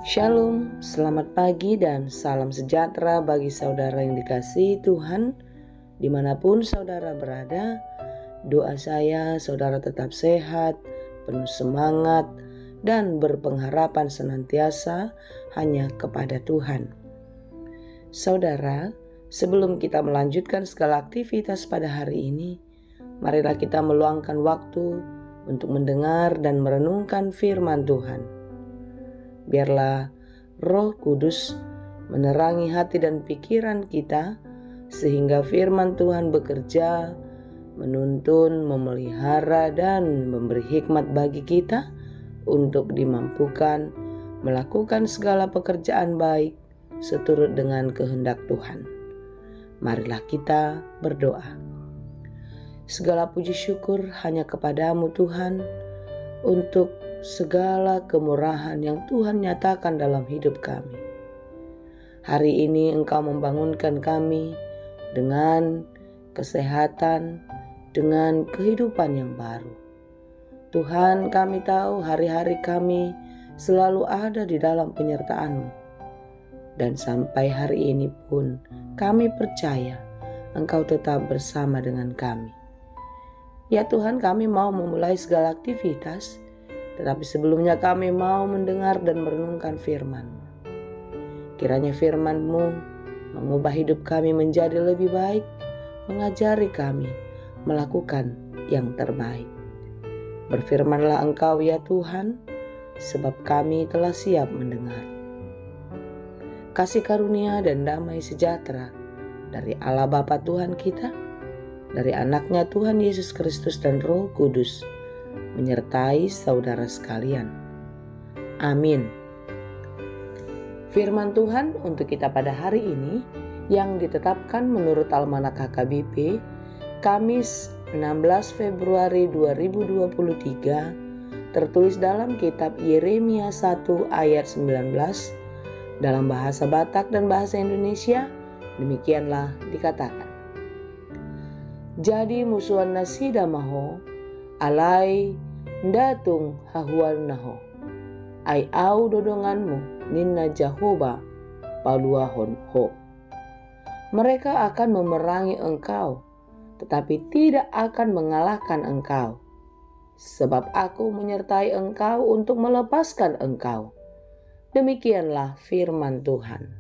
Shalom, selamat pagi dan salam sejahtera bagi saudara yang dikasihi Tuhan dimanapun saudara berada. Doa saya saudara tetap sehat, penuh semangat dan berpengharapan senantiasa hanya kepada Tuhan. Saudara, sebelum kita melanjutkan segala aktivitas pada hari ini, marilah kita meluangkan waktu untuk mendengar dan merenungkan firman Tuhan. Biarlah Roh Kudus menerangi hati dan pikiran kita sehingga firman Tuhan bekerja, menuntun, memelihara, dan memberi hikmat bagi kita untuk dimampukan melakukan segala pekerjaan baik seturut dengan kehendak Tuhan. Marilah kita berdoa. Segala puji syukur hanya kepadamu Tuhan untuk segala kemurahan yang Tuhan nyatakan dalam hidup kami. Hari ini Engkau membangunkan kami dengan kesehatan, dengan kehidupan yang baru. Tuhan, kami tahu hari-hari kami selalu ada di dalam penyertaan-Mu. Dan sampai hari ini pun kami percaya Engkau tetap bersama dengan kami. Ya Tuhan, kami mau memulai segala aktivitas, tetapi sebelumnya kami mau mendengar dan merenungkan firman-Mu. Kiranya firman-Mu mengubah hidup kami menjadi lebih baik, mengajari kami melakukan yang terbaik. Berfirmanlah Engkau ya Tuhan, sebab kami telah siap mendengar. Kasih karunia dan damai sejahtera dari Allah Bapa Tuhan kita, dari anaknya Tuhan Yesus Kristus dan Roh Kudus, menyertai saudara sekalian. Amin. Firman Tuhan untuk kita pada hari ini yang ditetapkan menurut Almanak HKBP Kamis 16 Februari 2023 tertulis dalam kitab Yeremia 1 ayat 19 dalam bahasa Batak dan bahasa Indonesia. Demikianlah dikatakan. Jadi musuhan nasida maho alai ndatung hahuan naho ai au dodonganmu ninna Jehovah paluahon ho. Mereka akan memerangi engkau, tetapi tidak akan mengalahkan engkau, sebab aku menyertai engkau untuk melepaskan engkau. Demikianlah firman Tuhan.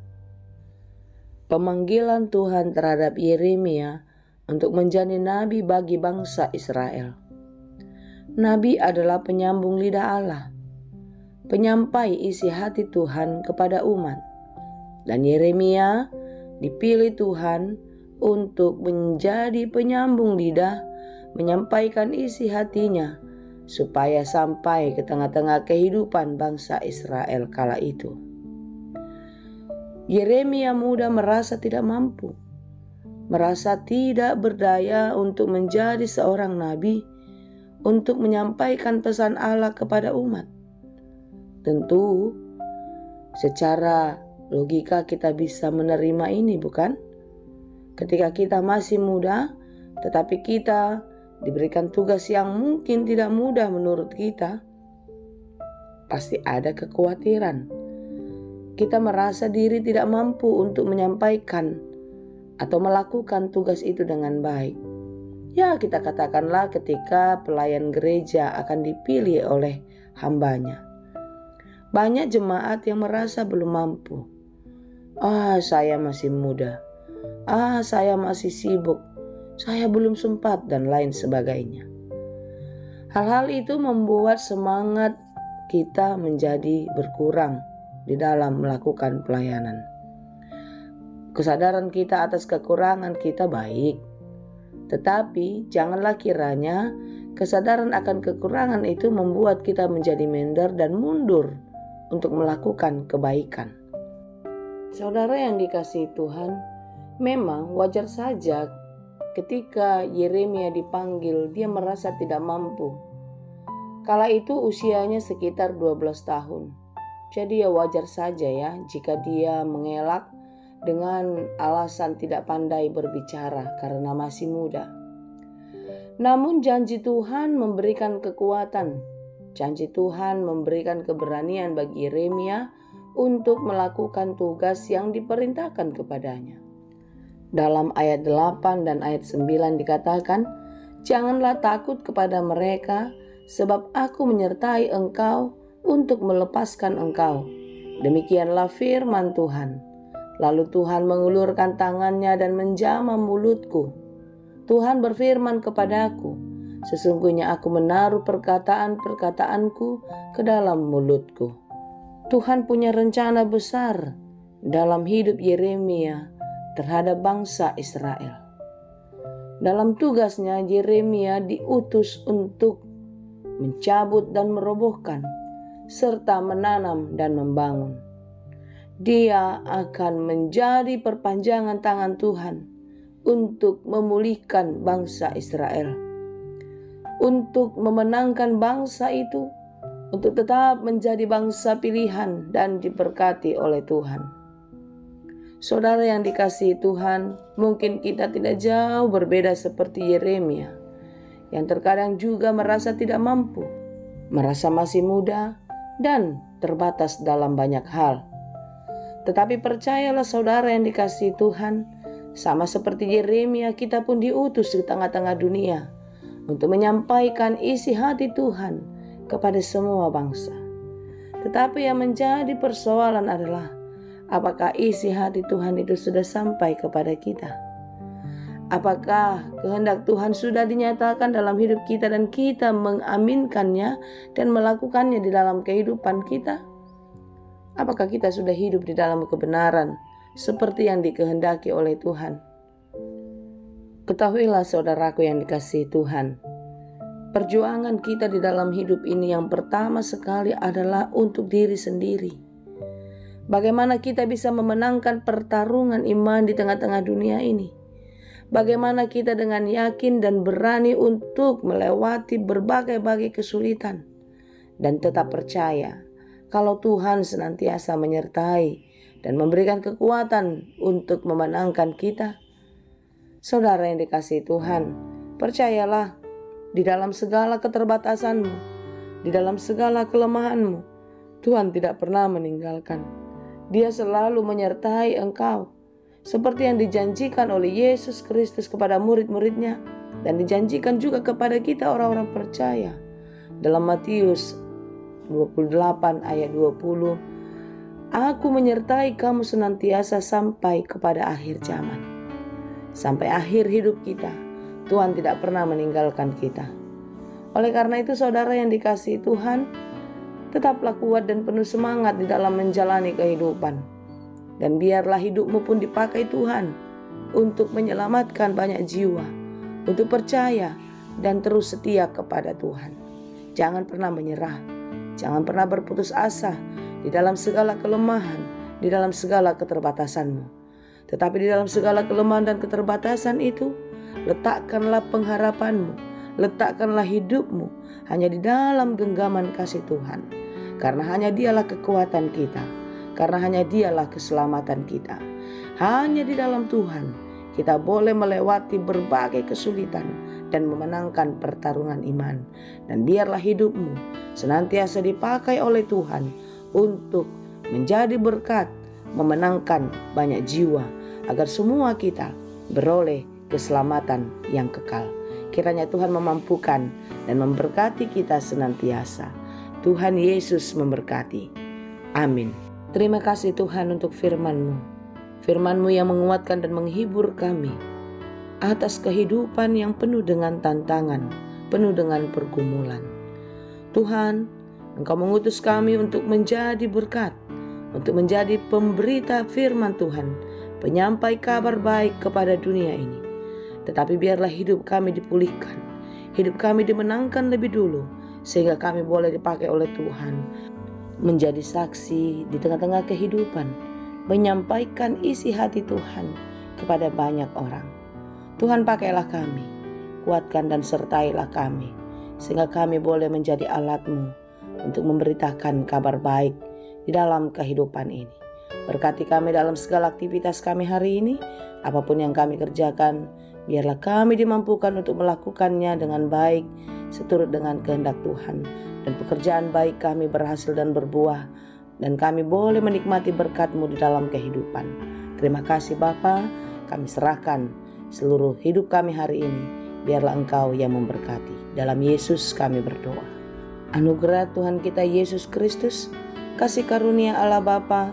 Pemanggilan Tuhan terhadap Yeremia untuk menjadi nabi bagi bangsa Israel. Nabi adalah penyambung lidah Allah, penyampai isi hati Tuhan kepada umat. Dan Yeremia dipilih Tuhan untuk menjadi penyambung lidah, menyampaikan isi hatinya supaya sampai ke tengah-tengah kehidupan bangsa Israel kala itu. Yeremia muda merasa tidak mampu, merasa tidak berdaya untuk menjadi seorang nabi, untuk menyampaikan pesan Allah kepada umat. Tentu secara logika kita bisa menerima ini, bukan? Ketika kita masih muda, tetapi kita diberikan tugas yang mungkin tidak mudah menurut kita, pasti ada kekhawatiran. Kita merasa diri tidak mampu untuk menyampaikan atau melakukan tugas itu dengan baik. Ya, kita katakanlah ketika pelayan gereja akan dipilih oleh hambanya. Banyak jemaat yang merasa belum mampu. Saya masih muda. Saya masih sibuk. Saya belum sempat dan lain sebagainya. Hal-hal itu membuat semangat kita menjadi berkurang di dalam melakukan pelayanan. Kesadaran kita atas kekurangan kita baik. Tetapi janganlah kiranya kesadaran akan kekurangan itu membuat kita menjadi minder dan mundur untuk melakukan kebaikan. Saudara yang dikasihi Tuhan, memang wajar saja ketika Yeremia dipanggil dia merasa tidak mampu. Kala itu usianya sekitar 12 tahun. Jadi ya wajar saja ya jika dia mengelak dengan alasan tidak pandai berbicara karena masih muda. Namun janji Tuhan memberikan kekuatan. Janji Tuhan memberikan keberanian bagi Yeremia untuk melakukan tugas yang diperintahkan kepadanya. Dalam ayat 8 dan ayat 9 dikatakan, "Janganlah takut kepada mereka, sebab aku menyertai engkau untuk melepaskan engkau." Demikianlah firman Tuhan. Lalu Tuhan mengulurkan tangannya dan menjamah mulutku. Tuhan berfirman kepadaku, "Sesungguhnya aku menaruh perkataan-perkataanku ke dalam mulutku." Tuhan punya rencana besar dalam hidup Yeremia terhadap bangsa Israel. Dalam tugasnya, Yeremia diutus untuk mencabut dan merobohkan, serta menanam dan membangun. Dia akan menjadi perpanjangan tangan Tuhan untuk memulihkan bangsa Israel, untuk memenangkan bangsa itu, untuk tetap menjadi bangsa pilihan dan diberkati oleh Tuhan. Saudara yang dikasihi Tuhan, mungkin kita tidak jauh berbeda seperti Yeremia, yang terkadang juga merasa tidak mampu, merasa masih muda, dan terbatas dalam banyak hal. Tetapi percayalah saudara yang dikasihi Tuhan, sama seperti Yeremia, kita pun diutus di tengah-tengah dunia untuk menyampaikan isi hati Tuhan kepada semua bangsa. Tetapi yang menjadi persoalan adalah, apakah isi hati Tuhan itu sudah sampai kepada kita? Apakah kehendak Tuhan sudah dinyatakan dalam hidup kita dan kita mengaminkannya dan melakukannya di dalam kehidupan kita? Apakah kita sudah hidup di dalam kebenaran seperti yang dikehendaki oleh Tuhan? Ketahuilah saudaraku yang dikasihi Tuhan, perjuangan kita di dalam hidup ini yang pertama sekali adalah untuk diri sendiri. Bagaimana kita bisa memenangkan pertarungan iman di tengah-tengah dunia ini? Bagaimana kita dengan yakin dan berani untuk melewati berbagai-bagai kesulitan dan tetap percaya kalau Tuhan senantiasa menyertai dan memberikan kekuatan untuk memenangkan kita? Saudara yang dikasihi Tuhan, percayalah, di dalam segala keterbatasanmu, di dalam segala kelemahanmu, Tuhan tidak pernah meninggalkan. Dia selalu menyertai engkau, seperti yang dijanjikan oleh Yesus Kristus kepada murid-muridnya, dan dijanjikan juga kepada kita orang-orang percaya. Dalam Matius 28 ayat 20, "Aku menyertai kamu senantiasa sampai kepada akhir zaman." Sampai akhir hidup kita, Tuhan tidak pernah meninggalkan kita. Oleh karena itu saudara yang dikasihi Tuhan, tetaplah kuat dan penuh semangat di dalam menjalani kehidupan. Dan biarlah hidupmu pun dipakai Tuhan untuk menyelamatkan banyak jiwa, untuk percaya dan terus setia kepada Tuhan. Jangan pernah menyerah, jangan pernah berputus asa di dalam segala kelemahan, di dalam segala keterbatasanmu. Tetapi di dalam segala kelemahan dan keterbatasan itu, letakkanlah pengharapanmu, letakkanlah hidupmu hanya di dalam genggaman kasih Tuhan. Karena hanya Dialah kekuatan kita, karena hanya Dialah keselamatan kita. Hanya di dalam Tuhan kita boleh melewati berbagai kesulitan dan memenangkan pertarungan iman. Dan biarlah hidupmu senantiasa dipakai oleh Tuhan untuk menjadi berkat, memenangkan banyak jiwa, agar semua kita beroleh keselamatan yang kekal. Kiranya Tuhan memampukan dan memberkati kita senantiasa. Tuhan Yesus memberkati. Amin. Terima kasih Tuhan untuk firman-Mu. Firman-Mu yang menguatkan dan menghibur kami atas kehidupan yang penuh dengan tantangan, penuh dengan pergumulan. Tuhan, Engkau mengutus kami untuk menjadi berkat, untuk menjadi pemberita firman Tuhan, penyampai kabar baik kepada dunia ini. Tetapi biarlah hidup kami dipulihkan, hidup kami dimenangkan lebih dulu, sehingga kami boleh dipakai oleh Tuhan menjadi saksi di tengah-tengah kehidupan, menyampaikan isi hati Tuhan kepada banyak orang. Tuhan, pakailah kami, kuatkan dan sertailah kami, sehingga kami boleh menjadi alat-Mu untuk memberitakan kabar baik di dalam kehidupan ini. Berkati kami dalam segala aktivitas kami hari ini, apapun yang kami kerjakan, biarlah kami dimampukan untuk melakukannya dengan baik, seturut dengan kehendak Tuhan. Dan pekerjaan baik kami berhasil dan berbuah dan kami boleh menikmati berkat-Mu di dalam kehidupan. Terima kasih Bapa, kami serahkan seluruh hidup kami hari ini. Biarlah Engkau yang memberkati. Dalam Yesus kami berdoa. Anugerah Tuhan kita Yesus Kristus, kasih karunia Allah Bapa,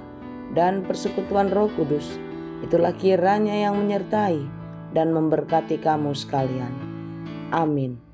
dan persekutuan Roh Kudus, itulah kiranya yang menyertai dan memberkati kamu sekalian. Amin.